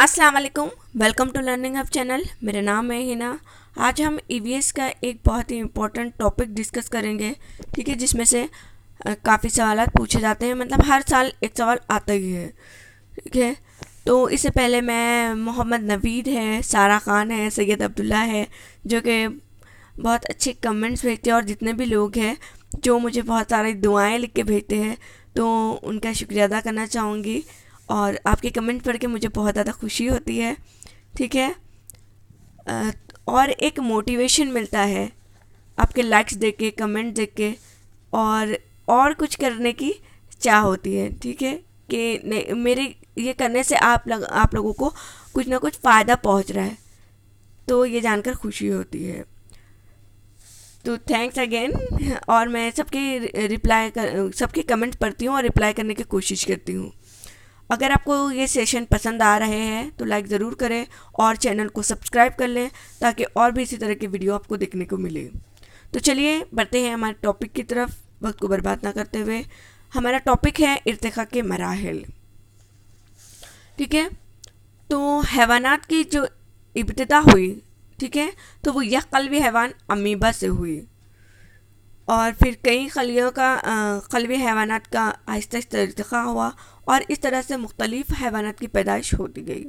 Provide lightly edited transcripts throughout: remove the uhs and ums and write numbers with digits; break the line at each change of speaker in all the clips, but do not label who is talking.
अस्सलाम वालेकुम, welcome to learning hub channel. मेरा नाम है हिना। आज हम ईवीएस का एक बहुत ही इम्पोर्टेंट टॉपिक डिस्कस करेंगे, ठीक है, जिसमें से काफ़ी सवाल पूछे जाते हैं। मतलब हर साल एक सवाल आता ही है, ठीक है। तो इससे पहले मैं मोहम्मद नवीद है, सारा खान है, सैयद अब्दुल्ला है, जो कि बहुत अच्छे कमेंट्स भेजते हैं, और जितने भी लोग हैं जो मुझे बहुत सारी दुआएं लिख के भेजते हैं, तो उनका शुक्रिया अदा करना चाहूँगी। और आपके कमेंट पढ़ के मुझे बहुत ज़्यादा खुशी होती है, ठीक है। और एक मोटिवेशन मिलता है आपके लाइक्स देख के, कमेंट देख के, और कुछ करने की चाह होती है, ठीक है, कि मेरे ये करने से आप लोगों को कुछ ना कुछ फ़ायदा पहुंच रहा है, तो ये जानकर खुशी होती है। तो थैंक्स अगेन। और मैं सबके कमेंट पढ़ती हूँ और रिप्लाई करने की कोशिश करती हूँ। अगर आपको ये सेशन पसंद आ रहे हैं तो लाइक ज़रूर करें और चैनल को सब्सक्राइब कर लें, ताकि और भी इसी तरह की वीडियो आपको देखने को मिले। तो चलिए बढ़ते हैं हमारे टॉपिक की तरफ, वक्त को बर्बाद ना करते हुए। हमारा टॉपिक है इर्तिका के मराहिल, ठीक है। तो हैवानात की जो इब्तिदा हुई, ठीक है, तो वो यह कल्बी हैवान अमीबा से हुई, और फिर कई कल्बी हैवानात का आहिस्ता आहिस्ता इर्तिका हुआ, और इस तरह से मुख्तलिफ हैवानात की पैदाइश होती गई।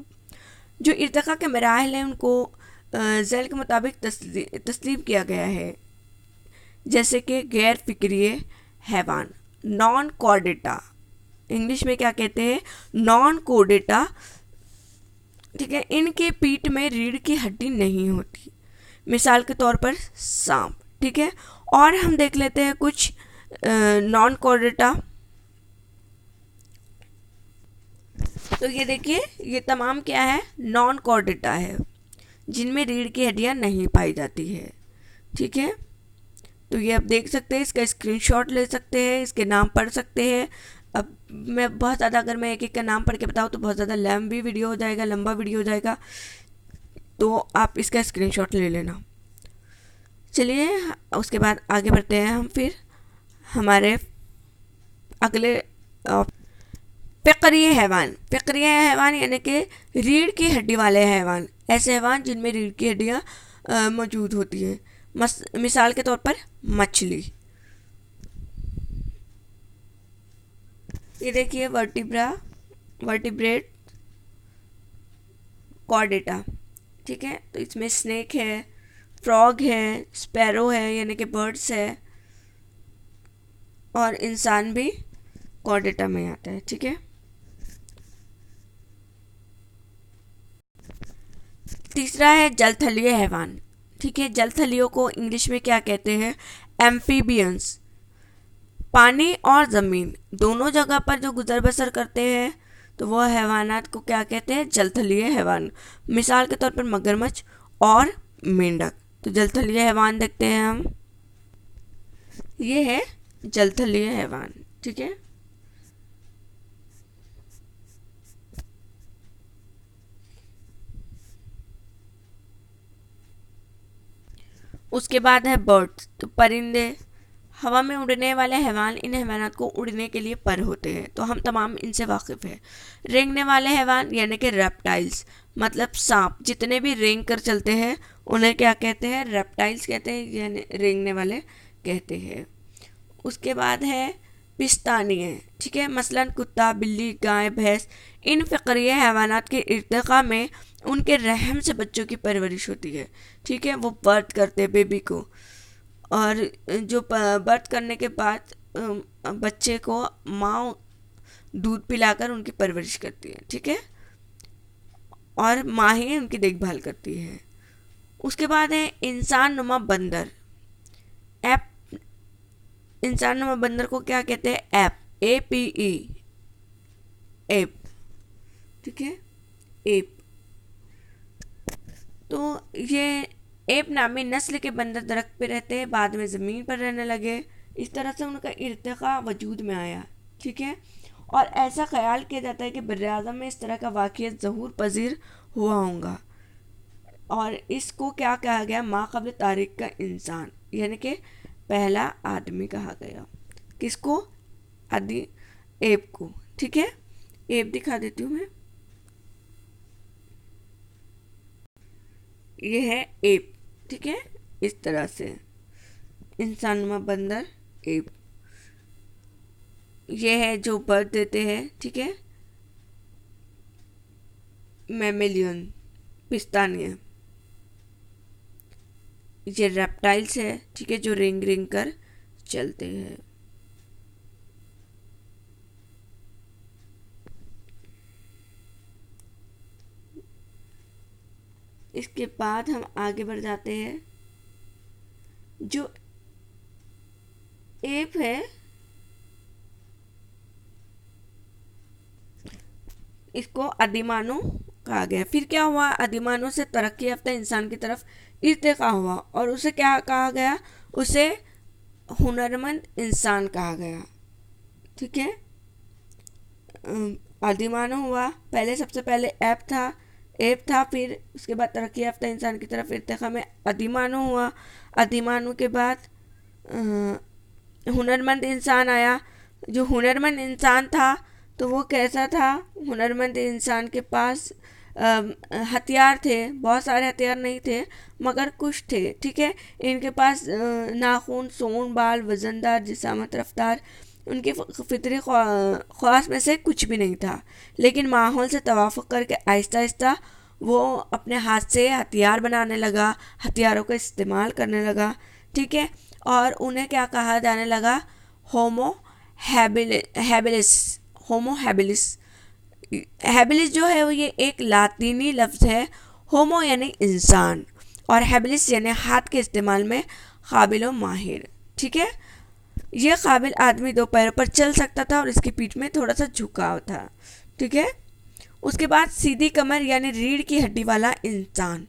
जो इर्तिका के मराहिल हैं उनको ज़ैल के मुताबिक तस्लीम किया गया है, जैसे कि गैर फिक्रिय हैवान, नॉन कॉर्डेटा, इंग्लिश में क्या कहते हैं, नॉन कोडेटा, ठीक है। इनके पीठ में रीढ़ की हड्डी नहीं होती, मिसाल के तौर पर सांप, ठीक है। और हम देख लेते हैं कुछ नॉन कॉर्डेटा। तो ये देखिए, ये तमाम क्या है, नॉन कॉर्डेटा है, जिनमें रीढ़ की हड्डियाँ नहीं पाई जाती है, ठीक है। तो ये आप देख सकते हैं, इसका स्क्रीनशॉट ले सकते हैं, इसके नाम पढ़ सकते हैं। अब मैं बहुत ज़्यादा, अगर मैं एक एक का नाम पढ़ के बताऊँ तो बहुत ज़्यादा लंबा वीडियो हो जाएगा, तो आप इसका स्क्रीनशॉट ले लेना। चलिए उसके बाद आगे बढ़ते हैं हम फिर हमारे अगले फ़िक्रिय हैवान यानी कि रीढ़ की हड्डी वाले हैवान, ऐसे हैवान जिनमें रीढ़ की हड्डियाँ मौजूद होती हैं। मिसाल के तौर पर मछली, ये देखिए, वर्टिब्रेट कॉर्डेटा, ठीक है। तो इसमें स्नेक है, फ्रॉग है, स्पैरो है यानी कि बर्ड्स है, और इंसान भी कॉर्डेटा में आता है, ठीक है। तीसरा है जलथलीय हैवान, ठीक है। जलथलियों को इंग्लिश में क्या कहते हैं, एम्फीबियंस। पानी और ज़मीन दोनों जगह पर जो गुजर बसर करते हैं, तो वह हैवानात को क्या कहते हैं, जलथलीय हैवान। मिसाल के तौर पर मगरमच्छ और मेंढक। तो जलथलीय हैवान देखते हैं हम, ये है जलथलीय हैवान, ठीक है। उसके बाद है बर्ड्स, तो परिंदे, हवा में उड़ने वाले हैवान। इन हैवानात को उड़ने के लिए पर होते हैं, तो हम तमाम इनसे वाकिफ़ हैं। रेंगने वाले हैवान यानी कि रेप्टाइल्स, मतलब सांप, जितने भी रेंग कर चलते हैं उन्हें क्या कहते हैं, रेप्टाइल्स कहते हैं, यानी रेंगने वाले कहते हैं। उसके बाद है पिस्तानिये, ठीक है, मसलन कुत्ता, बिल्ली, गाय, भैंस। इन फ़िक्रिय हैवानात के इर्तिका में उनके रहम से बच्चों की परवरिश होती है, ठीक है। वो बर्थ करते हैं बेबी को, और जो बर्थ करने के बाद बच्चे को माँ दूध पिलाकर उनकी परवरिश करती है, ठीक है, और माँ ही उनकी देखभाल करती है। उसके बाद है इंसान नुमा बंदर, एप। इंसान नुमा बंदर को क्या कहते हैं, एप, APE, एप, ठीक है, एप। तो ये एप नामी नस्ल के बंदर दरख्त पे रहते हैं, बाद में ज़मीन पर रहने लगे। इस तरह से उनका इर्तिका वजूद में आया, ठीक है। और ऐसा ख्याल किया जाता है कि बर्र-ए-आज़म में इस तरह का वाक़या ज़हूर पज़ीर हुआ होगा, और इसको क्या कहा गया, मा क़ब्ल तारीख़ का इंसान, यानी कि पहला आदमी कहा गया। किसको, आदि एप को, ठीक है। एप दिखा देती हूँ मैं, ये है एप, ठीक है, इस तरह से इंसानुमा बंदर एप। ये है जो बर्थ देते हैं, ठीक है, मैमेलियन पिस्तानिया। ये रेप्टाइल्स है, ठीक है, जो रिंग रिंग कर चलते हैं। इसके बाद हम आगे बढ़ जाते हैं। जो एप है इसको आदिमानव कहा गया। फिर क्या हुआ, आदिमानव से तरक्की याफ्ता इंसान की तरफ इर्तिका हुआ और उसे क्या कहा गया, उसे हुनरमंद इंसान कहा गया, ठीक है। आदिमानव हुआ, पहले सबसे पहले एप था, फिर उसके बाद तरक्की याफ्ता इंसान की तरफ इर्तिका में आदिमानव हुआ। आदिमानव के बाद हुनरमंद इंसान आया। जो हुनरमंद इंसान था तो वो कैसा था, हुनरमंद इंसान के पास हथियार थे, बहुत सारे हथियार नहीं थे मगर कुछ थे, ठीक है। इनके पास नाखून, सूंड, बाल, वजनदार जिसामत, रफ्तार, उनकी फितरी ख्वास में से कुछ भी नहीं था। लेकिन माहौल से तवाफुक करके आहिस्ता आहिस्ता वो अपने हाथ से हथियार बनाने लगा, हथियारों का इस्तेमाल करने लगा, ठीक है। और उन्हें क्या कहा जाने लगा, Homo habilis. Homo habilis, habilis जो है वो ये एक लातीनी लफ्ज़ है। होमो यानी इंसान और हैबिलिस यानी हाथ के इस्तेमाल में काबिल व माहिर, ठीक है। यह काबिल आदमी दो पैरों पर चल सकता था और इसकी पीठ में थोड़ा सा झुकाव था, ठीक है। उसके बाद सीधी कमर यानी रीढ़ की हड्डी वाला इंसान।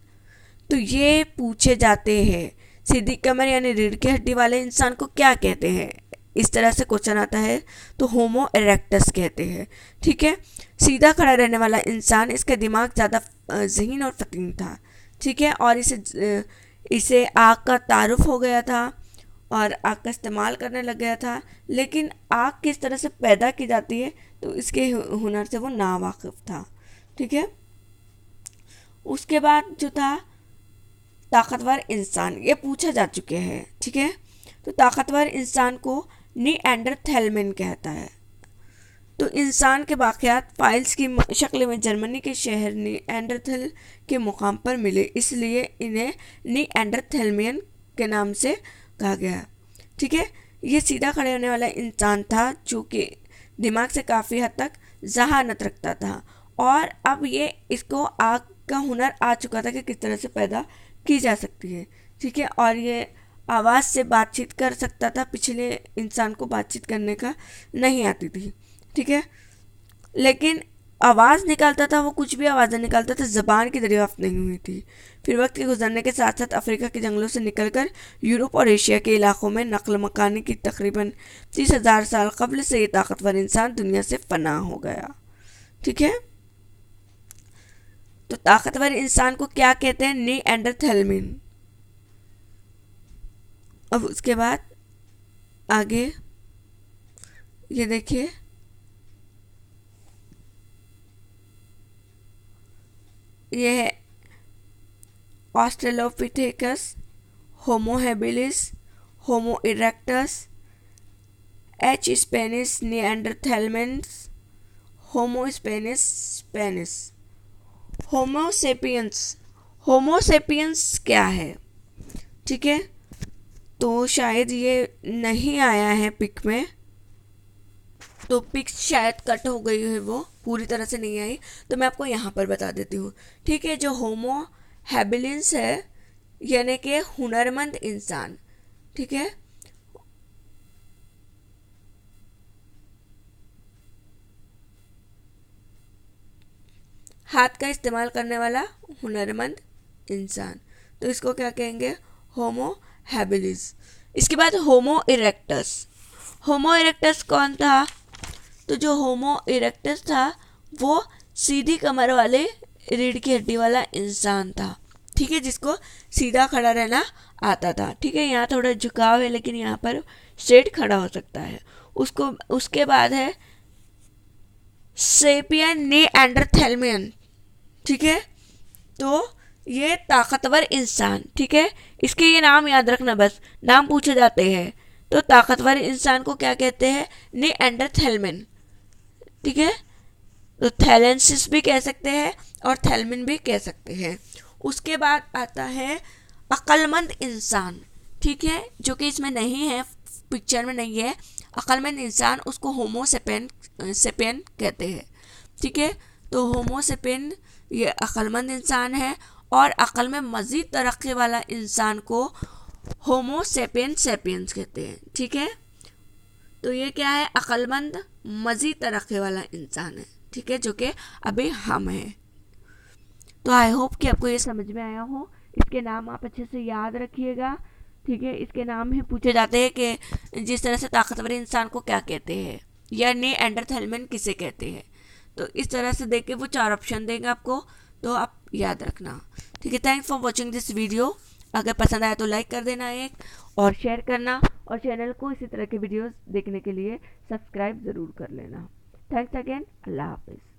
तो ये पूछे जाते हैं, सीधी कमर यानी रीढ़ की हड्डी वाले इंसान को क्या कहते हैं, इस तरह से क्वेश्चन आता है तो होमो इरेक्टस कहते हैं, ठीक है। सीधा खड़ा रहने वाला इंसान, इसका दिमाग ज़्यादा ज़हीन और फतीन था, ठीक है। और इसे आग का तारुफ हो गया था और आग का इस्तेमाल करने लग गया था। लेकिन आग किस तरह से पैदा की जाती है तो इसके हुनर से वो नावाकिफ था, ठीक है। उसके बाद जो था ताकतवर इंसान, ये पूछा जा चुके हैं, ठीक है। तो ताकतवर इंसान को नीएंडरथैलमन कहता है। तो इंसान के वाक़यात फाइल्स की शक्ल में जर्मनी के शहर नीएंडरथल के मुकाम पर मिले, इसलिए इन्हें नीएंडरथैलमियन के नाम से कहा गया, ठीक है। ये सीधा खड़े होने वाला इंसान था जो कि दिमाग से काफ़ी हद तक जहानत रखता था और अब ये इसको आग का हुनर आ चुका था कि किस तरह से पैदा की जा सकती है, ठीक है। और ये आवाज़ से बातचीत कर सकता था, पिछले इंसान को बातचीत करने का नहीं आती थी, ठीक है। लेकिन आवाज़ निकालता था, वो कुछ भी आवाज़ें निकालता था, ज़बान की दरियाफ्त नहीं हुई थी। फिर वक्त के गुजरने के साथ साथ अफ्रीका के जंगलों से निकलकर यूरोप और एशिया के इलाकों में नकल मकानी की तकरीबन 30,000 साल कबल से ये ताकतवर इंसान दुनिया से फना हो गया, ठीक है। तो ताकतवर इंसान को क्या कहते हैं, नीएंडरथैलमिन। अब उसके बाद आगे ये देखिए, ये है ऑस्ट्रेलोपिथेकस, होमो हैबिलिस, होमो इरेक्टस, एच स्पेनिस निएंडरथैलमेंस, होमो स्पेनिस। होमोसेपियंस क्या है, ठीक है। तो शायद ये नहीं आया है पिक में, तो पिक शायद कट हो गई है, वो पूरी तरह से नहीं आई, तो मैं आपको यहाँ पर बता देती हूँ, ठीक है। जो होमो हैबिलिस है यानी कि हुनरमंद इंसान, ठीक है। हाथ का इस्तेमाल करने वाला हुनरमंद इंसान, तो इसको क्या कहेंगे, होमो हैबिलिस। इसके बाद होमो इरेक्टस। होमो इरेक्टस कौन था, तो जो होमो इरेक्टस था वो सीधी कमर वाले रीढ़ की हड्डी वाला इंसान था, ठीक है, जिसको सीधा खड़ा रहना आता था, ठीक है। यहाँ थोड़ा झुकाव है लेकिन यहाँ पर स्ट्रेट खड़ा हो सकता है उसको। उसके बाद है सेपियन निएंडरथैलमियन, ठीक है। तो ये ताकतवर इंसान, ठीक है, इसके ये नाम याद रखना, बस नाम पूछे जाते हैं। तो ताकतवर इंसान को क्या कहते हैं? निएंडरथैलमन, ठीक है। तो थैलेंसिस भी कह सकते हैं और थैलमिन भी कह सकते हैं। उसके बाद आता है अक्लमंद इंसान, ठीक है, जो कि इसमें नहीं है, पिक्चर में नहीं है। अक्लमंद इंसान, उसको होमो सेपियन कहते हैं, ठीक है। तो होमो सेपियन ये अक्लमंद इंसान है, और अक्ल में मज़ीद तरक्की वाला इंसान को होमो सेपियंस कहते हैं, ठीक है। तो ये क्या है? अक्लमंद मज़ीद तरक्की वाला इंसान है, ठीक है, जो कि अभी हम हैं। तो आई होप कि आपको ये समझ में आया हो। इसके नाम आप अच्छे से याद रखिएगा, ठीक है। इसके नाम ही पूछे जाते हैं कि जिस तरह से ताकतवर इंसान को क्या कहते हैं, या निएंडरथैलमन किसे कहते हैं। तो इस तरह से देख के वो 4 ऑप्शन देंगे आपको, तो आप याद रखना, ठीक है। Thanks for watching this video. अगर पसंद आया तो लाइक कर देना एक, और शेयर करना, और चैनल को इसी तरह के वीडियोस देखने के लिए सब्सक्राइब ज़रूर कर लेना। थैंक्स अगेन, अल्लाह हाफिज़।